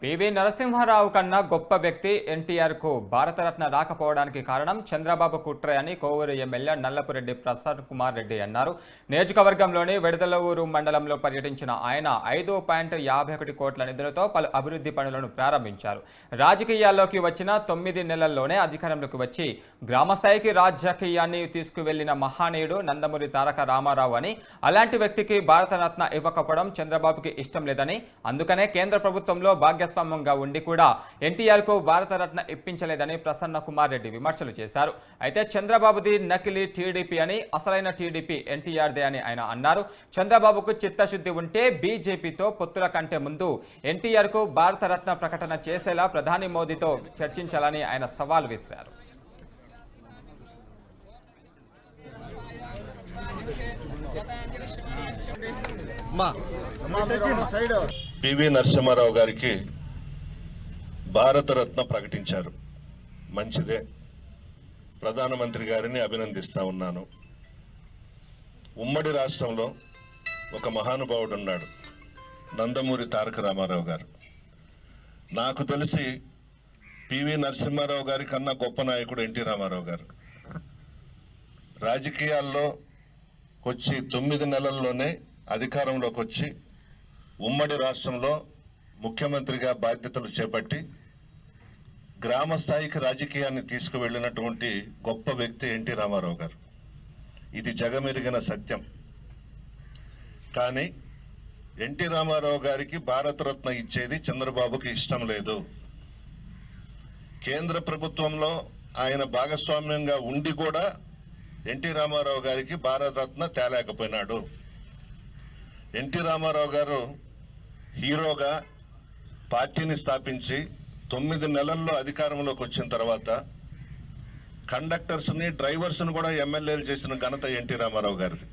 PV Narasimha Rao కన్నా గొప్ప వ్యక్తి ఎన్టీఆర్ కు భారతరత్న రాకపోవడానికి కారణం చంద్రబాబు కుట్ర అని కోవూరు ఎమ్మెల్యే నల్లపురెడ్డి ప్రసాద్ కుమార్ రెడ్డి అన్నారు. నియోజకవర్గంలోని వెడదలూరు మండలంలో పర్యటించిన ఆయన 5.51 కోట్ల నిధులతో పలు అభివృద్ధి పనులను ప్రారంభించారు. రాజకీయాల్లోకి వచ్చిన 9 నెలల్లోనే అధికారంలోకి వచ్చి గ్రామస్థాయికి రాజకీయాన్ని తీసుకువెళ్లిన మహానీయుడు నందమూరి తారక రామారావు అని, అలాంటి వ్యక్తికి భారతరత్న ఇవ్వకపోవడం చంద్రబాబుకి ఇష్టం లేదని, అందుకనే కేంద్ర ప్రభుత్వంలో భాగస్వామ్యంగా ఉండి కూడా ఎన్టీఆర్ కు భారతరత్న ఇప్పించలేదని ప్రసన్న కుమార్ రెడ్డి విమర్శలు చేశారు. అయితే చంద్రబాబుది నకిలీ టీడీపీ అని, అసలైన టీడీపీ ఎన్టీఆర్దే అని ఆయన అన్నారు. చంద్రబాబుకు చిత్తశుద్ధి ఉంటే బీజేపీతో పొత్తుల కంటే ముందు ఎన్టీఆర్ కు భారతరత్న ప్రకటన చేసేలా ప్రధాని మోదీతో చర్చించాలని ఆయన సవాల్ విసిరారు. పివి నరసింహారావు గారికి భారతరత్న ప్రకటించారు. మంచిదే, ప్రధానమంత్రి గారిని అభినందిస్తా ఉన్నాను. ఉమ్మడి రాష్ట్రంలో ఒక మహానుభావుడు ఉన్నాడు, నందమూరి తారక రామారావు గారు. నాకు తెలిసి పివి నరసింహారావు గారి కన్నా గొప్ప నాయకుడు ఎన్టీ రామారావు గారు. రాజకీయాల్లో వచ్చి 9 నెలల్లోనే అధికారంలోకి వచ్చి ఉమ్మడి రాష్ట్రంలో ముఖ్యమంత్రిగా బాధ్యతలు చేపట్టి గ్రామ స్థాయికి రాజకీయాన్ని తీసుకువెళ్ళినటువంటి గొప్ప వ్యక్తి ఎన్టీ రామారావు గారు. ఇది జగమెరిగిన సత్యం. కానీ ఎన్టీ రామారావు గారికి భారతరత్న ఇచ్చేది చంద్రబాబుకి ఇష్టం లేదు. కేంద్ర ప్రభుత్వంలో ఆయన భాగస్వామ్యంగా ఉండి కూడా ఎన్టీ రామారావు గారికి భారతరత్న తేలేకపోయినాడు. ఎన్టీ రామారావు గారు హీరోగా పార్టీని స్థాపించి 9 నెలల్లో అధికారంలోకి వచ్చిన తర్వాత కండక్టర్స్ని, డ్రైవర్స్ని కూడా ఎమ్మెల్యేలు చేసిన ఘనత ఎన్టీ రామారావు గారిది.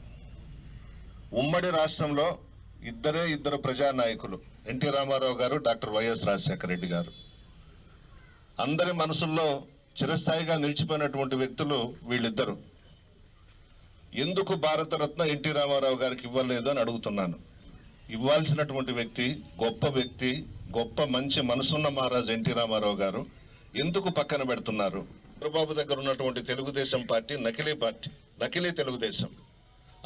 ఉమ్మడి రాష్ట్రంలో ఇద్దరు ప్రజానాయకులు, ఎన్టీ రామారావు గారు, డాక్టర్ వైఎస్ రాజశేఖర రెడ్డి గారు. అందరి మనసుల్లో చిరస్థాయిగా నిలిచిపోయినటువంటి వ్యక్తులు వీళ్ళిద్దరు. ఎందుకు భారతరత్న ఎన్టీ రామారావు గారికి ఇవ్వలేదు అని అడుగుతున్నాను. ఇవ్వాల్సినటువంటి వ్యక్తి, గొప్ప మంచి మనసున్న మహారాజు ఎన్టీ రామారావు గారు ఎందుకు పక్కన పెడుతున్నారు? చంద్రబాబు దగ్గర ఉన్నటువంటి తెలుగుదేశం పార్టీ నకిలీ తెలుగుదేశం.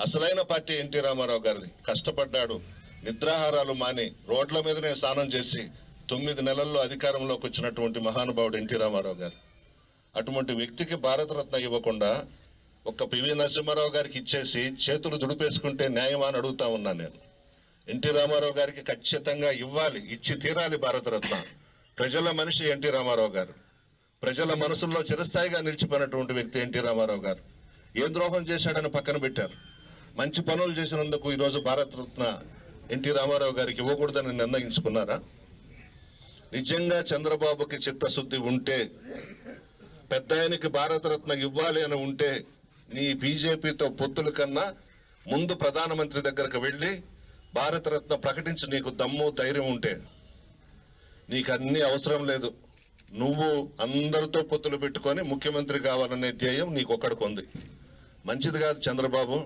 అసలైన పార్టీ ఎన్టీ రామారావు గారిది. కష్టపడ్డాడు, నిద్రాహారాలు మాని రోడ్ల మీదనే స్నానం చేసి 9 నెలల్లో అధికారంలోకి వచ్చినటువంటి మహానుభావుడు ఎన్టీ రామారావు గారు. అటువంటి వ్యక్తికి భారతరత్న ఇవ్వకుండా ఒక్క పివి నరసింహారావు గారికి ఇచ్చేసి చేతులు దుడిపేసుకుంటే న్యాయమా అని అడుగుతా ఉన్నాను నేను. ఎన్టీ రామారావు గారికి ఖచ్చితంగా ఇవ్వాలి, ఇచ్చి తీరాలి భారతరత్న. ప్రజల మనిషి ఎన్టీ రామారావు గారు. ప్రజల మనసుల్లో చిరస్థాయిగా నిలిచిపోయినటువంటి వ్యక్తి ఎన్టీ రామారావు గారు. ఏ ద్రోహం చేశాడని పక్కన పెట్టారు. మంచి పనులు చేసినందుకు ఈరోజు భారతరత్న ఎన్టీ రామారావు గారికి ఇవ్వకూడదని నిర్ణయించుకున్నారా? నిజంగా చంద్రబాబుకి చిత్తశుద్ధి ఉంటే, పెద్ద ఆయనకి భారతరత్న ఇవ్వాలి అని ఉంటే, నీ బీజేపీతో పొత్తుల కన్నా ముందు ప్రధానమంత్రి దగ్గరకు వెళ్ళి భారతరత్న ప్రకటించి, నీకు దమ్ము ధైర్యం ఉంటే. నీకు అన్నీ అవసరం లేదు. నువ్వు అందరితో పొత్తులు పెట్టుకొని ముఖ్యమంత్రి కావాలనే ధ్యేయం నీకు ఒక్కడికి ఉంది. మంచిది కాదు చంద్రబాబు.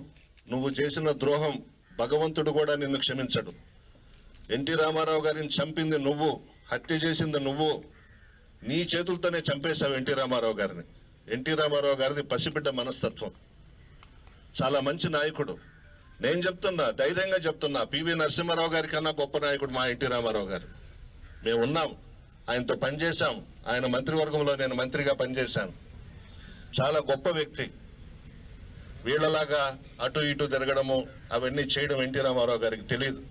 నువ్వు చేసిన ద్రోహం భగవంతుడు కూడా నిన్ను క్షమించడు. ఎన్టీ రామారావు గారిని చంపింది నువ్వు, హత్య చేసింది నువ్వు. నీ చేతులతోనే చంపేశావు ఎన్టీ రామారావు గారిని. ఎన్టీ రామారావు గారిది పసిబిడ్డ మనస్తత్వం. చాలా మంచి నాయకుడు. నేను చెప్తున్నా, ధైర్యంగా చెప్తున్నా, పివి నరసింహారావు గారి కన్నా గొప్ప నాయకుడు మా ఎన్టీ రామారావు గారు. మేము ఉన్నాం, ఆయనతో పనిచేశాం. ఆయన మంత్రివర్గంలో నేను మంత్రిగా పనిచేశాను. చాలా గొప్ప వ్యక్తి. వీళ్ళలాగా అటు ఇటు తిరగడము అవన్నీ చేయడం ఎన్టీ రామారావు గారికి తెలియదు.